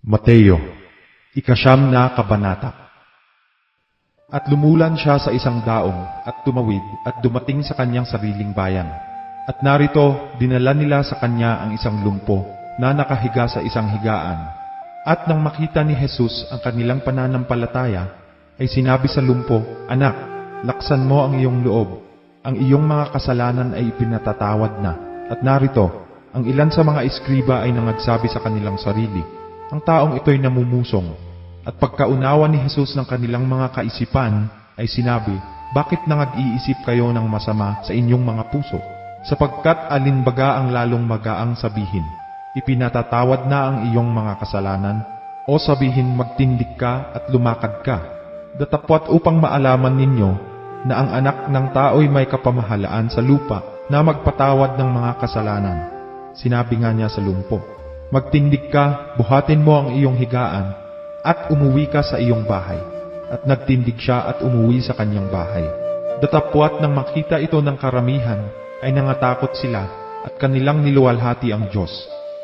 Mateo, ikasyam na kabanata. At lumulan siya sa isang daong at tumawid at dumating sa kanyang sariling bayan. At narito, dinala nila sa kanya ang isang lumpo na nakahiga sa isang higaan. At nang makita ni Jesus ang kanilang pananampalataya, ay sinabi sa lumpo, "Anak, laksan mo ang iyong loob. Ang iyong mga kasalanan ay ipinatatawad na." At narito, ang ilan sa mga eskriba ay nangagsabi sa kanilang sarili, "Ang taong ito'y namumusong." At pagkaunawa ni Jesus ng kanilang mga kaisipan, ay sinabi, "Bakit nangag-iisip kayo ng masama sa inyong mga puso? Sapagkat alinbaga ang lalong magaang sabihin, ipinatatawad na ang iyong mga kasalanan, o sabihin magtindig ka at lumakad ka. Datapwat upang maalaman ninyo na ang anak ng tao'y may kapamahalaan sa lupa na magpatawad ng mga kasalanan." Sinabi nga niya sa lumpo, "Magtindig ka, buhatin mo ang iyong higaan, at umuwi ka sa iyong bahay." At nagtindig siya at umuwi sa kanyang bahay. Datapwat nang makita ito ng karamihan, ay nangatakot sila at kanilang niluwalhati ang Diyos,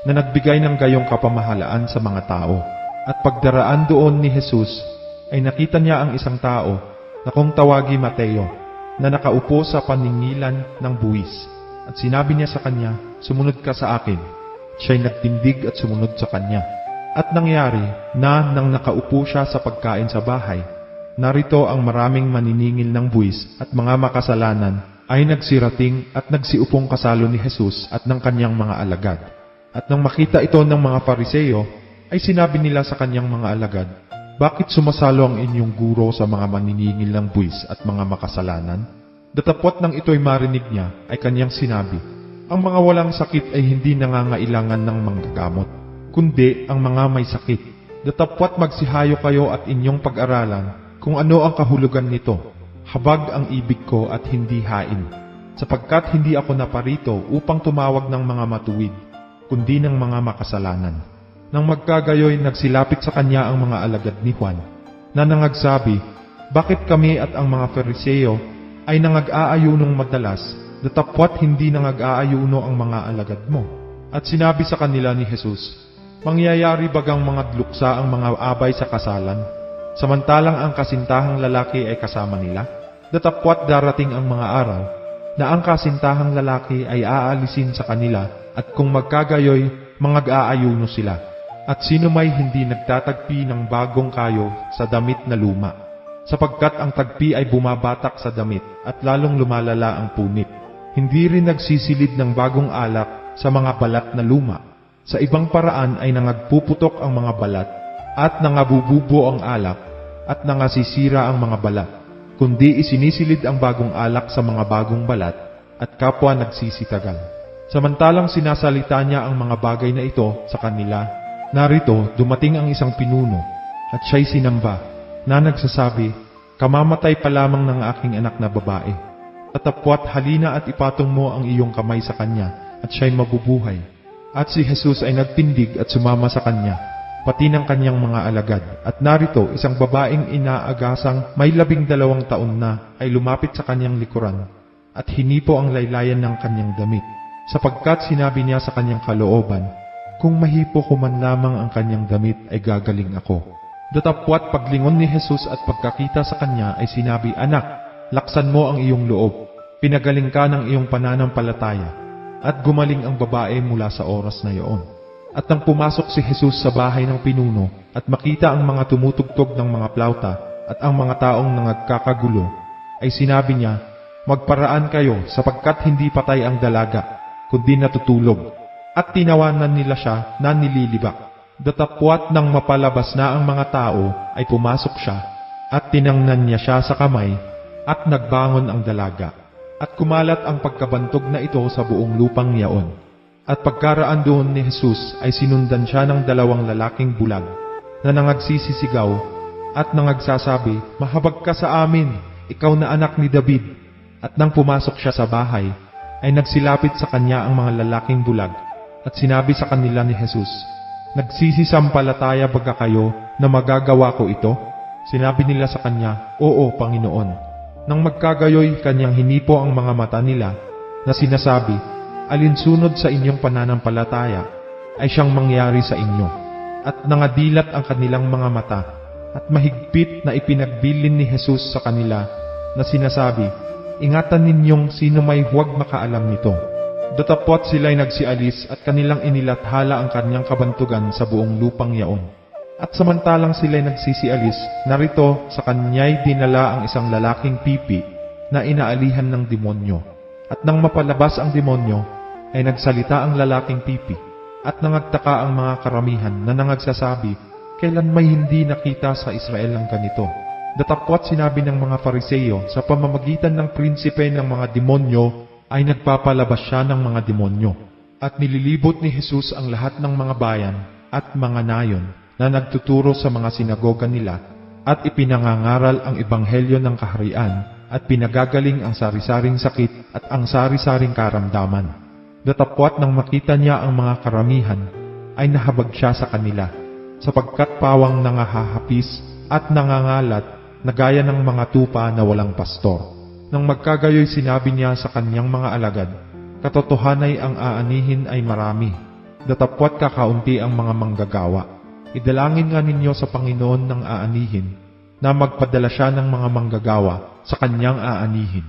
na nagbigay ng gayong kapamahalaan sa mga tao. At pagdaraan doon ni Jesus, ay nakita niya ang isang tao, na kung tawagi Mateo, na nakaupo sa paningilan ng buwis. At sinabi niya sa kanya, "Sumunod ka sa akin." Siya'y nagtindig at sumunod sa kanya. At nangyari na nang nakaupo siya sa pagkain sa bahay, narito ang maraming maniningil ng buwis at mga makasalanan ay nagsirating at nagsiupong kasalo ni Jesus at ng kanyang mga alagad. At nang makita ito ng mga Fariseo, ay sinabi nila sa kanyang mga alagad, "Bakit sumasalo ang inyong guro sa mga maniningil ng buwis at mga makasalanan?" Datapwat nang ito'y marinig niya, ay kanyang sinabi, "Ang mga walang sakit ay hindi nangangailangan ng manggagamot, kundi ang mga may sakit. Datapwat magsihayo kayo at inyong pag-aralan kung ano ang kahulugan nito. Habag ang ibig ko at hindi hain, sapagkat hindi ako naparito upang tumawag ng mga matuwid, kundi ng mga makasalanan." Nang magkagayoy, nagsilapit sa kanya ang mga alagad ni Juan, na nangagsabi, "Bakit kami at ang mga Fariseo ay nangag-aayunong madalas, datapwat hindi nangag-aayuno ang mga alagad mo?" At sinabi sa kanila ni Jesus, "Mangyayari bagang mga luksa ang mga abay sa kasalan, samantalang ang kasintahang lalaki ay kasama nila? Datapwat darating ang mga araw, na ang kasintahang lalaki ay aalisin sa kanila, at kung magkagayoy, mangag-aayuno sila. At sino may hindi nagtatagpi ng bagong kayo sa damit na luma, sapagkat ang tagpi ay bumabatak sa damit at lalong lumalala ang punit. Hindi rin nagsisilid ng bagong alak sa mga balat na luma. Sa ibang paraan ay nangagpuputok ang mga balat, at nangabububo ang alak, at nangasisira ang mga balat. Kundi isinisilid ang bagong alak sa mga bagong balat, at kapwa nagsisitagal." Samantalang sinasalita niya ang mga bagay na ito sa kanila, narito dumating ang isang pinuno, at siya'y sinamba, na nagsasabi, "Kamamatay pa lamang ng aking anak na babae. Tatapwat halina at ipatong mo ang iyong kamay sa kanya, at siya'y mabubuhay." At si Jesus ay nagtindig at sumama sa kanya, pati ng kanyang mga alagad. At narito, isang babaeng inaagasang may 12 taon na ay lumapit sa kanyang likuran, at hinipo ang laylayan ng kanyang damit, sapagkat sinabi niya sa kanyang kalooban, "Kung mahipo ko man lamang ang kanyang damit, ay gagaling ako." Datapwat paglingon ni Jesus at pagkakita sa kanya, ay sinabi, "Anak, laksan mo ang iyong loob. Pinagaling ka ng iyong pananampalataya." At gumaling ang babae mula sa oras na iyon. At nang pumasok si Jesus sa bahay ng pinuno, at makita ang mga tumutugtog ng mga plauta, at ang mga taong nangagkakagulo, ay sinabi niya, "Magparaan kayo, sapagkat hindi patay ang dalaga, kundi natutulog." At tinawanan nila siya na nililibak. Datapwat nang mapalabas na ang mga tao, ay pumasok siya, at tinangnan niya siya sa kamay, at nagbangon ang dalaga. At kumalat ang pagkabantog na ito sa buong lupang yaon. At pagkaraan doon ni Jesus, ay sinundan siya ng 2 lalaking bulag, na nangagsisisigaw, at nangagsasabi, "Mahabag ka sa amin, ikaw na anak ni David." At nang pumasok siya sa bahay, ay nagsilapit sa kanya ang mga lalaking bulag, at sinabi sa kanila ni Jesus, "Nagsisisampalataya baga kayo na magagawa ko ito?" Sinabi nila sa kanya, "Oo, Panginoon." Nang magkagayoy, kanyang hinipo ang mga mata nila, na sinasabi, "Alinsunod sa inyong pananampalataya, ay siyang mangyari sa inyo." at nangadilat ang kanilang mga mata, at mahigpit na ipinagbilin ni Jesus sa kanila na sinasabi, "Ingatan ninyong sino may huwag makaalam nito." Datapwat sila'y nagsialis at kanilang inilathala ang kanyang kabantugan sa buong lupang yaon. At samantalang sila'y nagsisialis, narito sa kanya'y dinala ang isang lalaking pipi na inaalihan ng demonyo. At nang mapalabas ang demonyo, ay nagsalita ang lalaking pipi, at nangagtaka ang mga karamihan na nangagsasabi, "Kailan may hindi nakita sa Israel ang ganito?" Datapwat sinabi ng mga Fariseyo, sa pamamagitan ng prinsipe ng mga demonyo, ay nagpapalabas siya ng mga demonyo. At nililibot ni Jesus ang lahat ng mga bayan at mga nayon na nagtuturo sa mga sinagoga nila, at ipinangangaral ang ebanghelyo ng kaharian, at pinagagaling ang sari-saring sakit at ang sari-saring karamdaman. Datapwat nang makita niya ang mga karamihan, ay nahabag siya sa kanila, sapagkat pawang nangahahapis at nangangalat na gaya ng mga tupa na walang pastor. Nang magkagayoy sinabi niya sa kanyang mga alagad, "Katotohanay ang aanihin ay marami, datapwat kakaunti ang mga manggagawa. Idalangin nga ninyo sa Panginoon ng aanihin, na magpadala siya ng mga manggagawa sa kanyang aanihin."